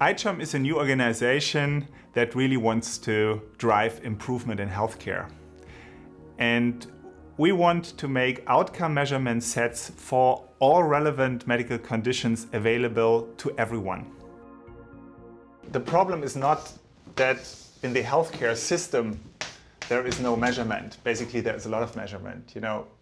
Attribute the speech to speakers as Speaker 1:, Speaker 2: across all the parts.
Speaker 1: iCHOM is a new organization that really wants to drive improvement in healthcare. And we want to make outcome measurement sets for all relevant medical conditions available to everyone. The problem is not that in the healthcare system there is no measurement. Basically, there's a lot of measurement.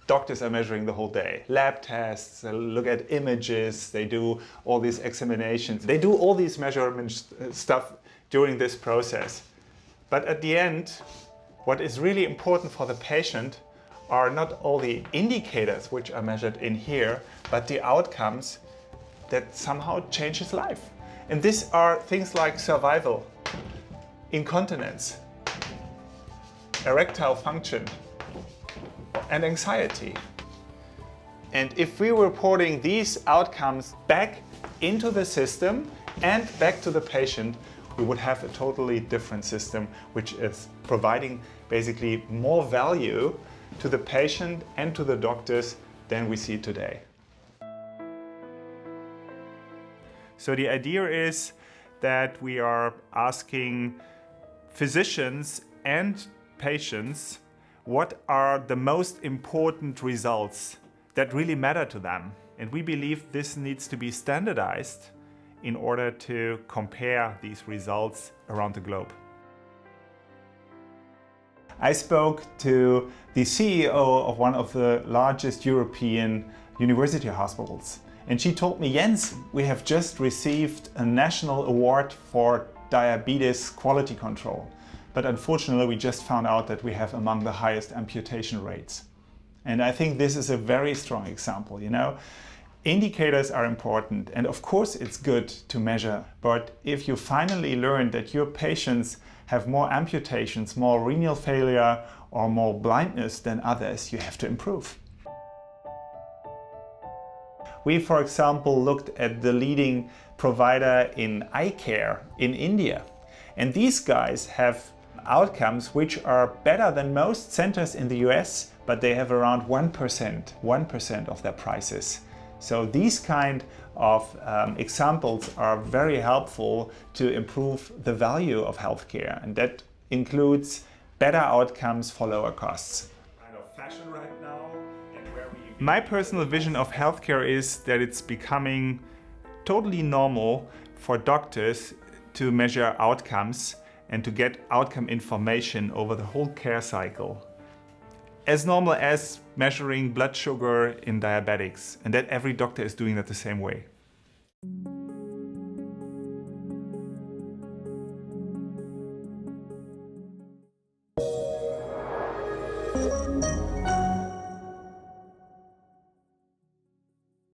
Speaker 1: Doctors are measuring the whole day. Lab tests, they look at images, they do all these examinations. They do all these measurement stuff during this process. But at the end, what is really important for the patient are not all the indicators which are measured in here, but the outcomes that somehow change his life. And these are things like survival, incontinence, erectile function, and anxiety. And if we were reporting these outcomes back into the system and back to the patient, we would have a totally different system, which is providing basically more value to the patient and to the doctors than we see today. So the idea is that we are asking physicians and patients what are the most important results that really matter to them. And we believe this needs to be standardized in order to compare these results around the globe. I spoke to the CEO of one of the largest European university hospitals, and she told me, Jens, we have just received a national award for diabetes quality control. But unfortunately, we just found out that we have among the highest amputation rates. And I think this is a very strong example. Indicators are important, and of course it's good to measure. But if you finally learn that your patients have more amputations, more renal failure, or more blindness than others, you have to improve. We, for example, looked at the leading provider in eye care in India. And these guys have outcomes which are better than most centers in the US, but they have around 1% of their prices. So these kind of examples are very helpful to improve the value of healthcare, and that includes better outcomes for lower costs. Fashion right now, and where my personal vision of healthcare is that it's becoming totally normal for doctors to measure outcomes and to get outcome information over the whole care cycle. As normal as measuring blood sugar in diabetics, and that every doctor is doing that the same way.